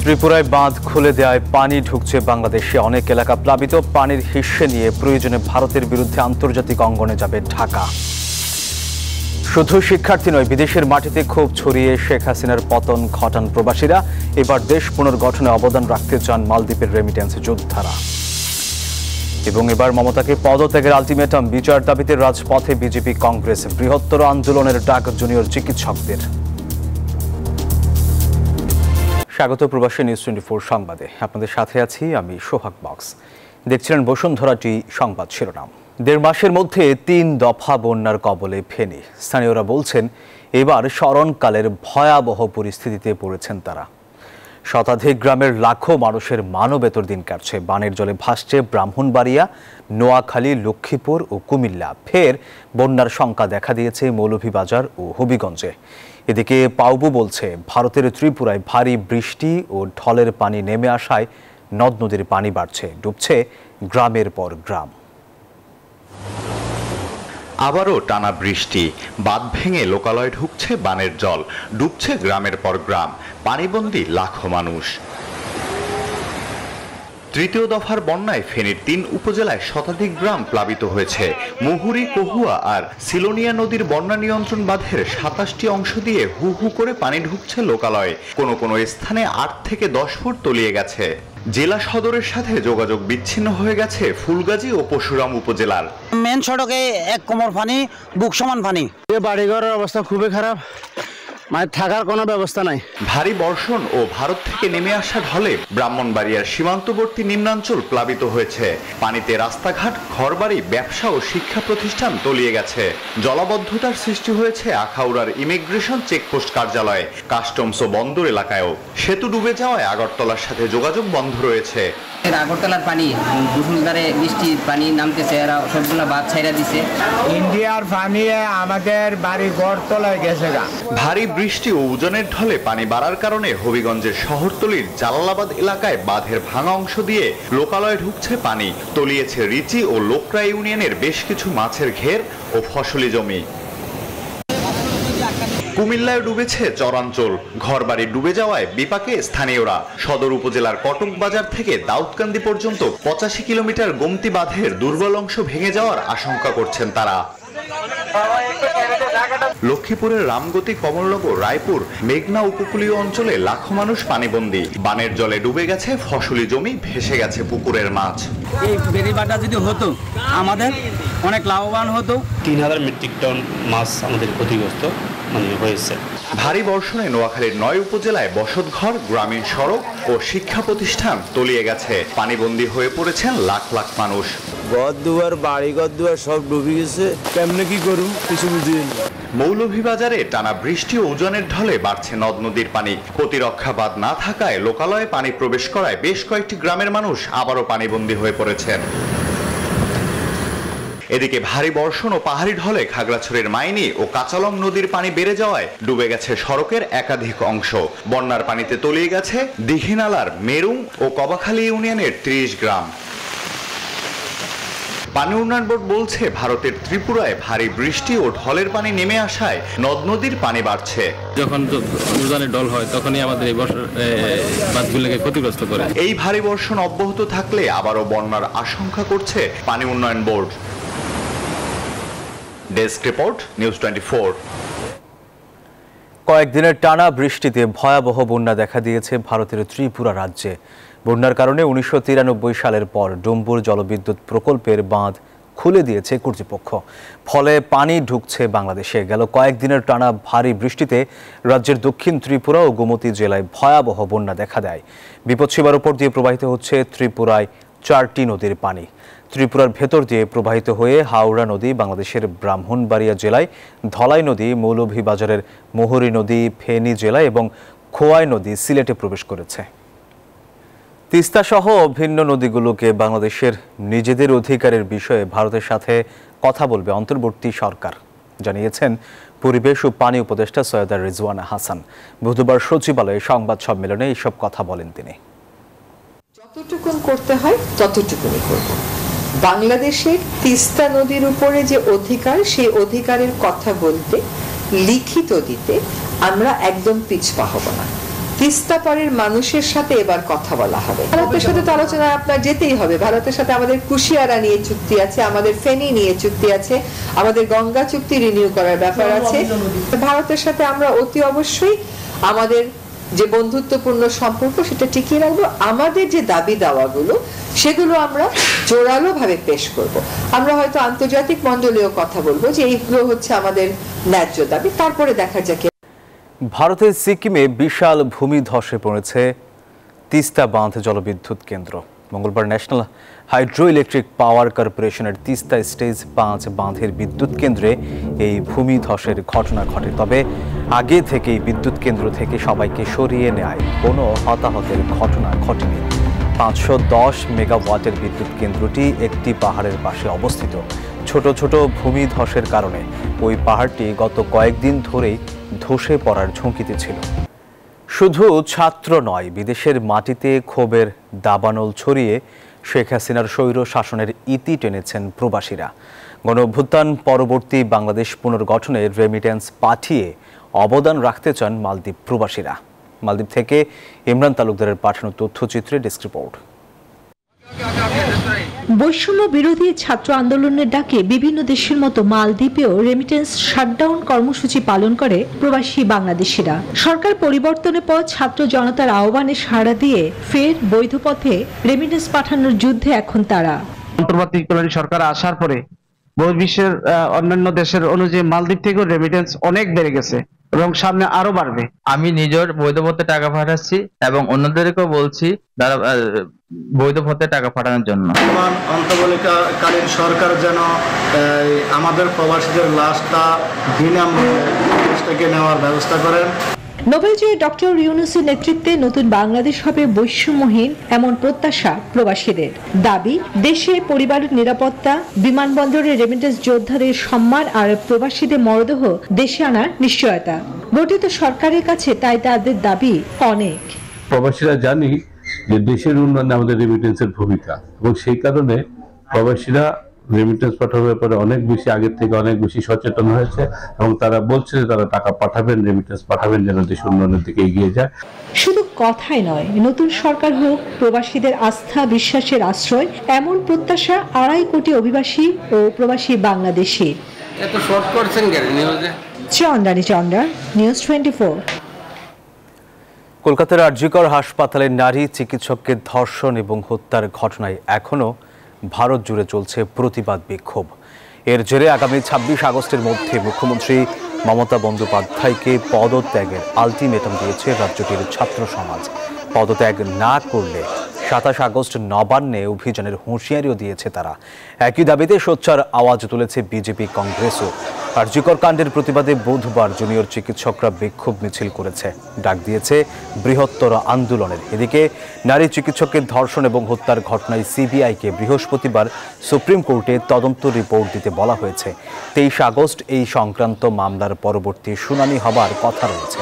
ত্রিপুরায় বাঁধ খুলে দেওয়ায় পানি ঢুকছে বাংলাদেশে, অনেক এলাকা প্লাবিত। পানির হিস্যে নিয়ে প্রয়োজনে ভারতের বিরুদ্ধে আন্তর্জাতিক অঙ্গনে যাবে ঢাকা। শুধু শিক্ষার্থী নয়, বিদেশের মাটিতে ক্ষোভ ছড়িয়ে শেখ হাসিনার পতন ঘটান প্রবাসীরা। এবার দেশ পুনর্গঠনে অবদান রাখতে চান মালদ্বীপের রেমিটেন্স যোদ্ধারা। এবং এবার মমতাকে পদত্যাগের আলটিমেটাম, বিচার দাবিতে রাজপথে বিজেপি কংগ্রেস, বৃহত্তর আন্দোলনের ডাক জুনিয়র চিকিৎসকদের। স্বাগত প্রবাসী নিউজ 24 সংবাদে। আপনাদের সাথে আছি আমি সোহাগ বক্স। দেখছিলেন বসুন্ধরা টি সংবাদ শিরোনাম। 1.5 মাসের মধ্যে 3 দফা বন্যার কবলে ফেনী। স্থানীয়রা বলছেন এবার স্মরণকালের ভয়াবহ পরিস্থিতিতে পড়েছেন তারা। শতাধিক গ্রামের লাখো মানুষের মানবেতর দিন কাটছে। বানের জলে ভাসছে ব্রাহ্মণবাড়িয়া, নোয়াখালী, লক্ষ্মীপুর ও কুমিল্লা। ফের বন্যার শঙ্কা দেখা দিয়েছে মৌলভীবাজার ও হবিগঞ্জে। এদিকে পাউবু বলছে ভারতের ত্রিপুরায় ভারী বৃষ্টি ও ঢলের পানি নেমে আসায় নদ নদীর পানি বাড়ছে, ডুবছে গ্রামের পর গ্রাম। আবারও টানা বৃষ্টি, বাঁধ ভেঙে লোকালয়ে ঢুকছে বানের জল, ডুবছে গ্রামের পর গ্রাম, পানিবন্দী লাখো মানুষ। তৃতীয় দফার বন্যায় ফেনীর 3 উপজেলায় শতাধিক গ্রাম প্লাবিত হয়েছে। মুহুরী, কহুয়া আর সিলোনিয়া নদীর বন্যা নিয়ন্ত্রণ বাঁধের 27টি অংশ দিয়ে হু হু করে পানি ঢুকছে লোকালয়ে। কোনো কোনো স্থানে 8 থেকে 10 ফুট তলিয়ে গেছে। জেলা সদরের সাথে যোগাযোগ বিচ্ছিন্ন হয়ে গেছে ফুলগাজী ও পরশুরাম উপজেলার। মেন সড়কে 1 কোমর পানি, বুক সমান পানি। বাড়িঘরের অবস্থা খুবই খারাপ, মানে থাকার কোনো ব্যবস্থা নাই। ভারী বর্ষণ ও ভারত থেকে নেমে আসা ঢলে ব্রাহ্মণবাড়িয়ার সীমান্তবর্তী নিম্নাঞ্চল প্লাবিত হয়েছে। পানিতে রাস্তাঘাট, ঘরবাড়ি, ব্যবসা ও শিক্ষা প্রতিষ্ঠান তলিয়ে গেছে। জলাবদ্ধতার সৃষ্টি হয়েছে আখাউড়ার ইমিগ্রেশন চেকপোস্ট কার্যালয়ে, কাস্টমস ও বন্দর এলাকায়ও। সেতু ডুবে যাওয়ায় আগরতলার সাথে যোগাযোগ বন্ধ রয়েছে। আগরতলার পানি দুপুরদারে বৃষ্টির পানি নামতেছে, এরা সবগুলো বাদ ছাইরা দিছে। ইন্ডিয়ার পানি আমাদের বাড়ি ঘর তলায় গেছে। ভারী বৃষ্টি ও উজানের ঢলে পানি বাড়ার কারণে হবিগঞ্জের শহরতলির জালালাবাদ এলাকায় বাঁধের ভাঙা অংশ দিয়ে লোকালয়ে ঢুকছে পানি। তলিয়েছে রিচি ও লোকরা ইউনিয়নের বেশ কিছু মাছের ঘের ও ফসলি জমি। কুমিল্লায় ডুবেছে চরাঞ্চল, ঘরবাড়ি ডুবে যাওয়ায় বিপাকে স্থানীয়রা। সদর উপজেলার কটক বাজার থেকে দাউদকান্দি পর্যন্ত 85 কিলোমিটার গোমতী বাঁধের দুর্বল অংশ ভেঙে যাওয়ার আশঙ্কা করছেন তারা। লক্ষ্মীপুরের রামগতি, কমলনগর, রায়পুর, মেঘনা উপকূলীয় অঞ্চলে লাখো মানুষ পানিবন্দী। বানের জলে ডুবে গেছে ফসলি জমি, ভেসে গেছে পুকুরের মাছ। এই বেড়িবাঁধটা যদি হতো আমাদের অনেক লাভবান হতো। 3000 মেট্রিক টন মাছ আমাদের ক্ষতিগ্রস্ত হয়েছে। ভারী বর্ষণে নোয়াখালীর 9 উপজেলায় বসতঘর, গ্রামীণ সড়ক ও শিক্ষা প্রতিষ্ঠান তলিয়ে গেছে। পানিবন্দী হয়ে পড়েছেন লাখ লাখ মানুষ। ঘর দুয়ার, বাড়ি ঘর দুয়ার সব ডুবে গেছে। কেমনে কি করুন কিছু বুঝি। মৌলভীবাজারে টানা বৃষ্টি ও উজানের ঢলে বাড়ছে নদ নদীর পানি। প্রতিরক্ষা বাঁধ না থাকায় লোকালয়ে পানি প্রবেশ করায় বেশ কয়েকটি গ্রামের মানুষ আবারও পানিবন্দী হয়ে পড়েছেন। এদিকে ভারী বর্ষণ ও পাহাড়ি ঢলে খাগড়াছড়ির মাইনী ও কাঁচালং নদীর পানি বেড়ে যাওয়ায় ডুবে গেছে সড়কের একাধিক অংশ। বন্যার পানিতে তলিয়ে গেছে দীঘিনালার মেরুং ও কবাখালী ইউনিয়নের 30 গ্রাম। পানি উন্নয়ন বোর্ড বলছে ভারতের ত্রিপুরায় ভারী বৃষ্টি ও ঢলের পানি নেমে আসায় নদ নদীর পানি বাড়ছে। যখন উজানের ঢল হয় তখনই আমাদের এই বাঁধগুলোকে ক্ষতিগ্রস্ত করে। এই ভারী বর্ষণ অব্যাহত থাকলে আবারও বন্যার আশঙ্কা করছে পানি উন্নয়ন বোর্ড। Desk report, news 24। কয়েকদিনের টানা বৃষ্টিতে ভয়াবহ বন্যা দেখা দিয়েছে ভারতের ত্রিপুরা রাজ্যে। বন্যার কারণে 1993 সালের পর ডুম্বুর জলবিদ্যুৎ প্রকল্পের বাঁধ খুলে দিয়েছে কর্তৃপক্ষ। ফলে পানি ঢুকছে বাংলাদেশে। গেল কয়েকদিনের টানা ভারী বৃষ্টিতে রাজ্যের দক্ষিণ ত্রিপুরা ও গোমতী জেলায় ভয়াবহ বন্যা দেখা দেয়। বিপদসীমার উপর দিয়ে প্রবাহিত হচ্ছে ত্রিপুরায় 4টি নদীর পানি। ত্রিপুরার ভেতর দিয়ে প্রবাহিত হয়ে হাওড়া নদী বাংলাদেশের ব্রাহ্মণবাড়িয়া জেলায়, ধলাই নদী মৌলভীবাজারের মুহুরী নদী ফেনী জেলায় এবং খোয়াই নদী সিলেটে প্রবেশ করেছে। তিস্তা সহ ভিন্ন নদীগুলোকে বাংলাদেশের নিজেদের অধিকারের বিষয়ে ভারতের সাথে কথা বলবে অন্তর্বর্তী সরকার, জানিয়েছেন পরিবেশ ও পানি উপদেষ্টা সৈয়দা রিজওয়ানা হাসান। বুধবার সচিবালয়ে সংবাদ সম্মেলনে এইসব কথা বলেন তিনি। যতটুকুন করতে হয় ততটুকুনই করব। বাংলাদেশের তিস্তা নদীর উপরে যে অধিকার, সেই অধিকারের কথা বলতে, লিখিত দিতে আমরা একদম পিছপা হব না। তিস্তা পাড়ের মানুষের সাথে এবার কথা বলা হবে। ভারতের সাথে তো আলোচনায় আপনার যেতেই হবে। ভারতের সাথে আমাদের কুশিয়ারা নিয়ে চুক্তি আছে, আমাদের ফেনী নিয়ে চুক্তি আছে, আমাদের গঙ্গা চুক্তি রিনিউ করার ব্যাপার আছে। ভারতের সাথে আমরা অতি অবশ্যই আমাদের যে বন্ধুত্বপূর্ণ সম্পর্ক সেটা টিকিয়ে রাখবো। আমাদের যে দাবি দাওয়াগুলো সেগুলো আমরা জোরালো ভাবে পেশ করব। আমরা হয়তো আন্তর্জাতিক মণ্ডলেও কথা বলবো যে এইগুলো হচ্ছে আমাদের ন্যায্য দাবি, তারপরে দেখা যাক। ভারতের সিকিমে বিশাল ভূমিধসে পড়েছে তিস্তা বাঁধ জলবিদ্যুৎ কেন্দ্র। মঙ্গলবার ন্যাশনাল হাইড্রো ইলেকট্রিক পাওয়ার কর্পোরেশনের তিস্তা স্টেজ 5 বাঁধের বিদ্যুৎ কেন্দ্রে এই ভূমিধসের ঘটনা ঘটে। তবে আগে থেকেই বিদ্যুৎ কেন্দ্র থেকে সবাইকে সরিয়ে নেয় কোনো হতাহতের ঘটনা ঘটেনি। 510 মেগাওয়াটের বিদ্যুৎ কেন্দ্রটি একটি পাহাড়ের পাশে অবস্থিত। ছোট ছোট ভূমিধসের কারণে ওই পাহাড়টি গত কয়েকদিন ধরেই ধসে পড়ার ঝুঁকিতে ছিল। শুধু ছাত্র নয়, বিদেশের মাটিতে ক্ষোভের দাবানল ছড়িয়ে শেখ হাসিনার স্বৈর শাসনের ইতি টেনেছেন প্রবাসীরা। গণঅভ্যুত্থান পরবর্তী বাংলাদেশ পুনর্গঠনে রেমিটেন্স পাঠিয়ে অবদান রাখতে চান মালদ্বীপ প্রবাসীরা। মালদ্বীপ থেকে ইমরান তালুকদারের পাঠানো তথ্যচিত্রে ডেস্ক রিপোর্ট। বৈষম্য বিরোধী ছাত্র আন্দোলনের ডাকে বিভিন্ন দেশের মতো মালদ্বীপেও রেমিটেন্স শাটডাউন কর্মসূচি পালন করে প্রবাসী বাংলাদেশিরা। সরকার পরিবর্তনের পর ছাত্র জনতার আহ্বানে সাড়া দিয়ে ফের বৈধ পথে রেমিটেন্স পাঠানোর যুদ্ধে এখন তারা। অন্তর্বর্তীকালীন সরকার আসার পরে বহির্বিশ্বের অন্যান্য দেশের অনুযায়ী মালদ্বীপ থেকেও রেমিটেন্স অনেক বেড়ে গেছে এবং সামনে আরো বাড়বে। আমি নিজের বৈধ পথে টাকা পাঠাচ্ছি এবং অন্যদেরকেও বলছি যারা বৈধ পথে টাকা পাঠানোর জন্য। অন্তর্বর্তীকালীন সরকার যেন আমাদের প্রবাসীদের লাশটা বিনামূল্যে নেওয়ার ব্যবস্থা করেন। নোবেলজয়ী ডক্টর ইউনূসের নেতৃত্বে নতুন বাংলাদেশ হবে বৈষম্যহীন, এমন প্রত্যাশা প্রবাসীদের। দাবি দেশে পরিবারের নিরাপত্তা, বিমানবন্দরে রেমিটেন্স যোদ্ধাদের সম্মান আর প্রবাসীদের মরদেহ দেশে আনার নিশ্চয়তা। গঠিত সরকারের কাছে তাই তাদের দাবি অনেক। প্রবাসীরা জানি যে দেশের উন্নয়নে আমাদের রেমিটেন্সের ভূমিকা, এবং সেই কারণে প্রবাসীরা রেমিটেন্স পাঠানোর ব্যাপারে অনেক বেশি আগের থেকে অনেক বেশি সচেতন হয়েছে এবং তারা বলছে যে তারা টাকা পাঠাবেন, রেমিটেন্স পাঠাবেন যেন দেশ উন্নয়নের দিকে এগিয়ে যায়। শুধু কথাই নয়, নতুন সরকার হোক প্রবাসীদের আস্থা বিশ্বাসের আশ্রয়, এমন প্রত্যাশা 2.5 কোটি অভিবাসী ও প্রবাসী বাংলাদেশী। এত শর্ট করছেন কেন নিউজে? চন্দ্রানী চন্দ্রা, নিউজ 24। কলকাতার আরজিকর হাসপাতালে নারী চিকিৎসককে ধর্ষণ এবং হত্যার ঘটনায় এখনও ভারত জুড়ে চলছে প্রতিবাদ বিক্ষোভ। এর জেরে আগামী 26 আগস্টের মধ্যে মুখ্যমন্ত্রী মমতা বন্দ্যোপাধ্যায়কে পদত্যাগের আলটিমেটাম দিয়েছে রাজ্যটির ছাত্র সমাজ। পদত্যাগ না করলে 27 আগস্ট নবান্নে অভিযানের হুঁশিয়ারিও দিয়েছে তারা। একই দাবিতে সোচ্চার আওয়াজ তুলেছে বিজেপি, কংগ্রেসও। আরজিকর কাণ্ডের প্রতিবাদে বুধবার জুনিয়র চিকিৎসকরা বিক্ষোভ মিছিল করেছে, ডাক দিয়েছে বৃহত্তর আন্দোলনের। এদিকে নারী চিকিৎসককে ধর্ষণ এবং হত্যার ঘটনায় সিবিআইকে বৃহস্পতিবার সুপ্রিম কোর্টে তদন্ত রিপোর্ট দিতে বলা হয়েছে। 23 আগস্ট এই সংক্রান্ত মামলার পরবর্তী শুনানি হবার কথা রয়েছে।